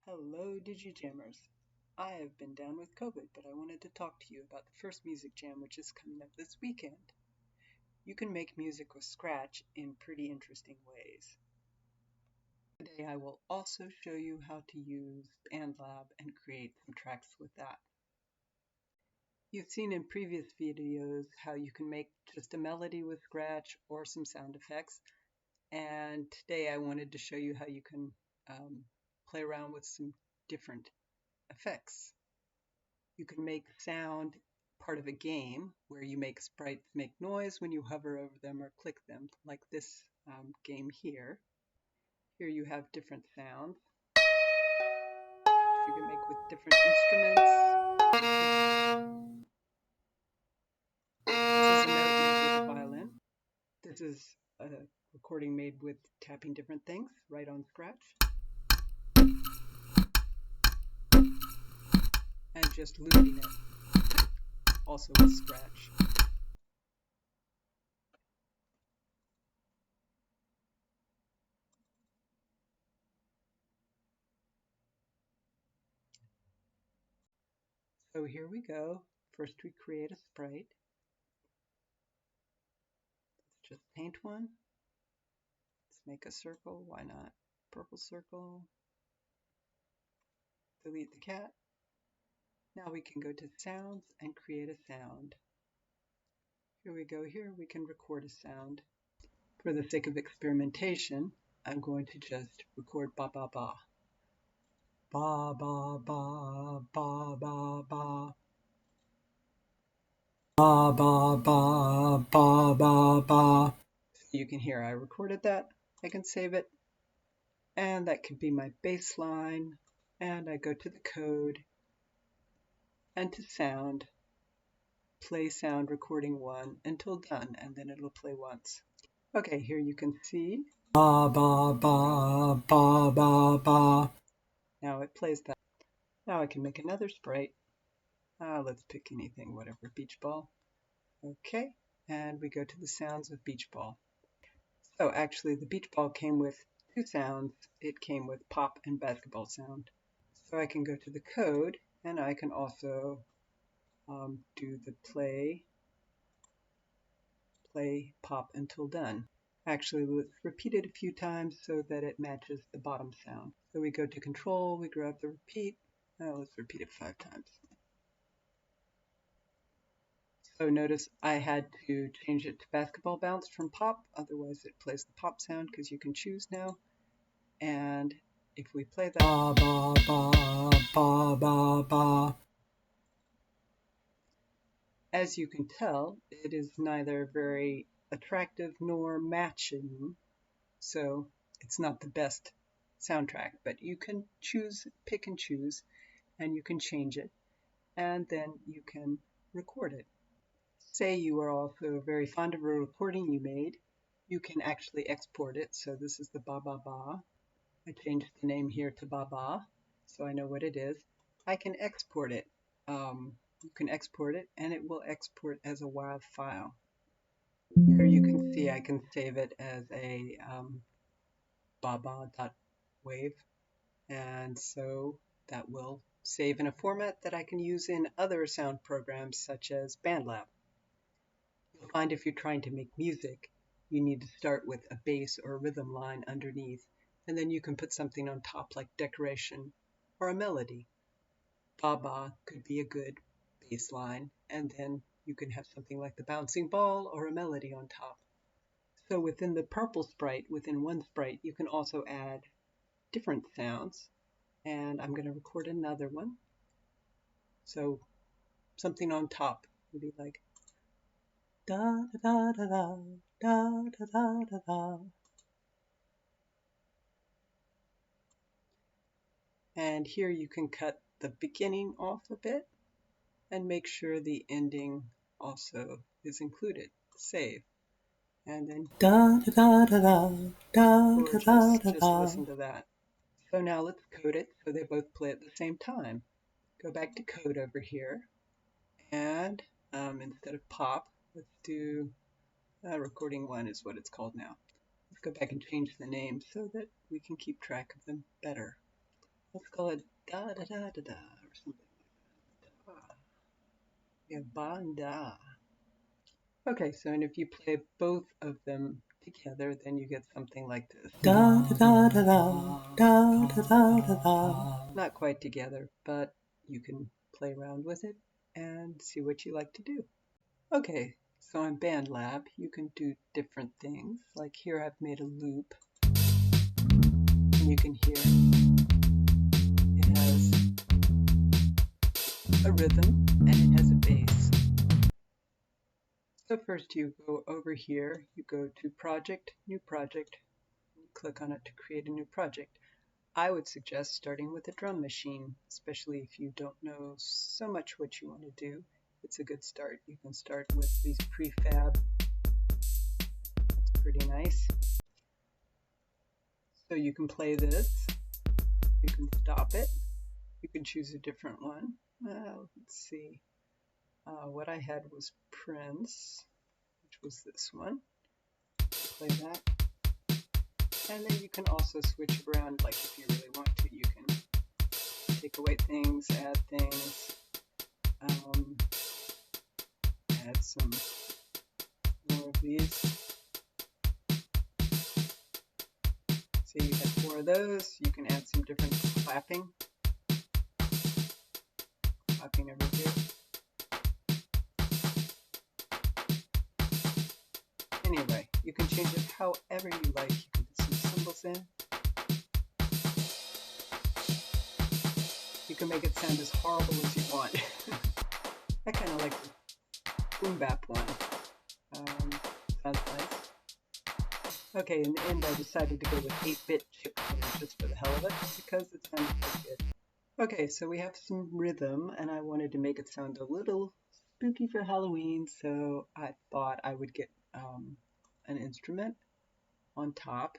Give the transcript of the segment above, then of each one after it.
Hello, DigiJammers. I have been down with COVID, but I wanted to talk to you about the first music jam which is coming up this weekend. You can make music with Scratch in pretty interesting ways. Today I will also show you how to use Bandlab and create some tracks with that. You've seen in previous videos how you can make just a melody with Scratch or some sound effects, and today I wanted to show you how you can play around with some different effects. You can make sound part of a game where you make sprites make noise when you hover over them or click them, like this game here. Here you have different sounds which you can make with different instruments. This is a note made with a violin. This is a recording made with tapping different things right on Scratch. And just looping it, also with Scratch. So here we go. First we create a sprite. Let's just paint one. Let's make a circle, why not? Purple circle. Delete the cat. Now we can go to sounds and create a sound. Here we go. Here we can record a sound. For the sake of experimentation, I'm going to just record ba ba ba. Ba ba ba ba ba ba. Ba ba ba ba ba ba. You can hear I recorded that. I can save it. And that could be my bass line. And I go to the code and to sound. Play sound recording 1 until done, and then it'll play once. Okay, here you can see ba ba ba ba ba ba. Now it plays that. Now I can make another sprite. Let's pick anything, whatever, beach ball. Okay, and we go to the sounds of beach ball. So actually the beach ball came with two sounds. It came with pop and basketball sound. So I can go to the code, and I can also do the play pop until done. Actually, let's repeat it a few times so that it matches the bottom sound. So we go to control, we grab the repeat. Let's repeat it 5 times. So notice I had to change it to basketball bounce from pop, otherwise it plays the pop sound because you can choose now. And if we play that ba ba ba ba ba ba, as you can tell, it is neither very attractive nor matching, so it's not the best soundtrack, but you can choose, pick and choose, and you can change it, and then you can record it. Say you are also very fond of a recording you made, you can actually export it. So this is the ba ba ba. I changed the name here to ba ba, so I know what it is. I can export it. You can export it, and it will export as a WAV file. Here you can see I can save it as a baba.wave, and so that will save in a format that I can use in other sound programs such as Bandlab. You'll find if you're trying to make music, you need to start with a bass or a rhythm line underneath, and then you can put something on top like decoration or a melody. Baba could be a good bass line, and then you can have something like the bouncing ball or a melody on top. So within the purple sprite, within one sprite, you can also add different sounds, and I'm going to record another one. So something on top would be like da da da da da da da da da. And here you can cut the beginning off a bit and make sure the ending also is included. Save. And then da da da da da da da da. Just listen to that. So now let's code it so they both play at the same time. Go back to code over here, and instead of pop, let's do recording 1 is what it's called now. Let's go back and change the name so that we can keep track of them better. let's call it da da da da da or something like that. Yeah, banda. Okay, so and if you play both of them together, then you get something like this. Da da da da da da da da da. Not quite together, but you can play around with it and see what you like to do. Okay, so on Bandlab, you can do different things. Like here I've made a loop, and you can hear it has a rhythm and it has a bass. So first you go over here, you go to Project, New Project, and you click on it to create a new project. I would suggest starting with a drum machine, especially if you don't know so much what you want to do. It's a good start. You can start with these prefab. That's pretty nice. So you can play this, you can stop it, you can choose a different one. Let's see. What I had was Prince, which was this one. Play that. And then you can also switch it around, like if you really want to. You can take away things, add things, add some more of these. So you have 4 of those. You can add some different clapping. Clapping over here. Anyway, you can change it however you like. You can put some cymbals in. You can make it sound as horrible as you want. I kind of like the boom bap one. Sounds nice. Okay, in the end I decided to go with 8-bit chip tunes just for the hell of it, because it sounded so good. Okay, so we have some rhythm, and I wanted to make it sound a little spooky for Halloween, so I thought I would get an instrument on top.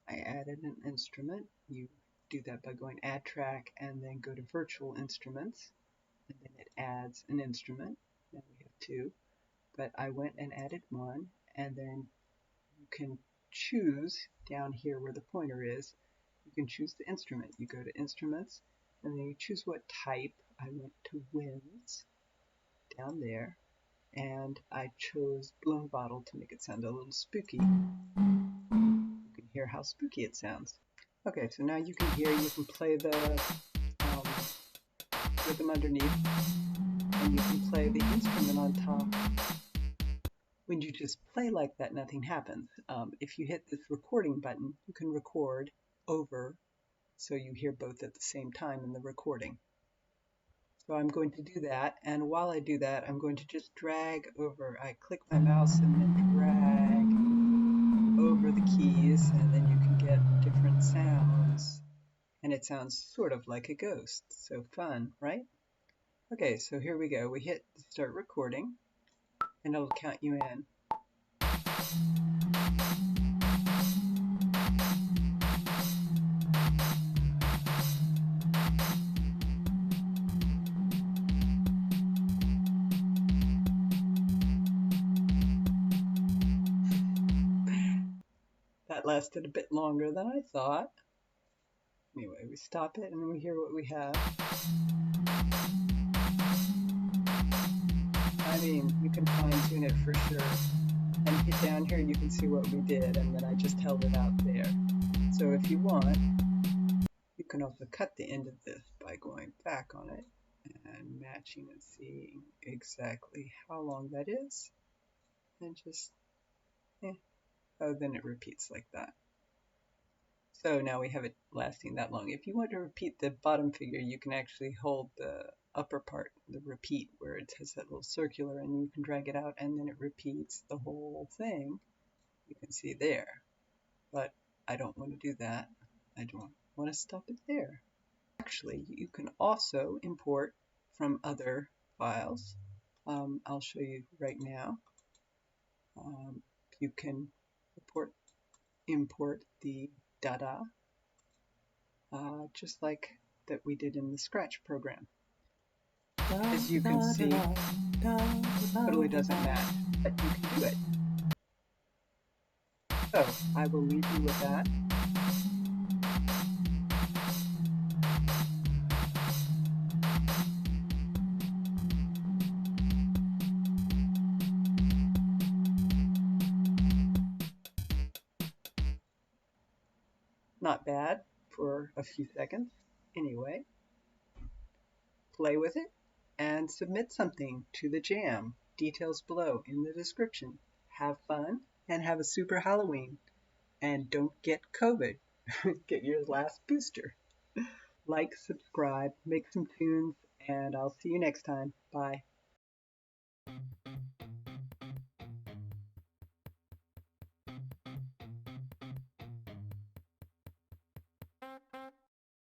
I added an instrument. You do that by going Add Track and then go to Virtual Instruments, and then it adds an instrument. Then we have 2, but I went and added 1, and then you can choose down here where the pointer is. You can choose the instrument. You go to Instruments, and then you choose what type. I went to Winds down there, and I chose Blown Bottle to make it sound a little spooky. You can hear how spooky it sounds. Okay, so now you can hear, you can play the rhythm underneath, and you can play the instrument on top. When you just play like that, nothing happens. If you hit this recording button, you can record over, so you hear both at the same time in the recording. So I'm going to do that, and while I do that, I'm going to just drag over. I click my mouse and then drag over the keys, and then you can get different sounds, and it sounds sort of like a ghost. So fun, right? Okay, so here we go. We hit start recording, and it'll count you in. That lasted a bit longer than I thought. Anyway, we stop it and we hear what we have. I mean, you can fine tune it for sure. And hit down here, you can see what we did, and then I just held it out there. So if you want, you can also cut the end of this by going back on it and matching and seeing exactly how long that is. And just, oh, then it repeats like that. So now we have it lasting that long. If you want to repeat the bottom figure, you can actually hold the upper part, the repeat, where it has that little circular, and you can drag it out, and then it repeats the whole thing. You can see there. But I don't want to do that. I don't want to stop it there. Actually, you can also import from other files. I'll show you right now. You can import the dada, just like that we did in the Scratch program. As you can see, totally doesn't match, but you can do it. So I will leave you with that. Not bad for a few seconds. Anyway, play with it and submit something to the jam. Details below in the description. Have fun and have a super Halloween. And don't get COVID. Get your last booster. Like, subscribe, make some tunes, and I'll see you next time. Bye.